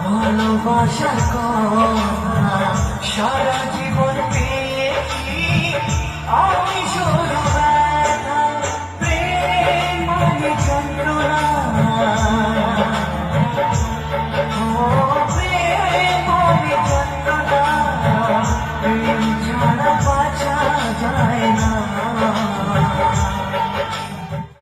ভালোবাসার কথা সারা জীবন পেয়েছি আমি শুধু ব্যথা প্রেম মানে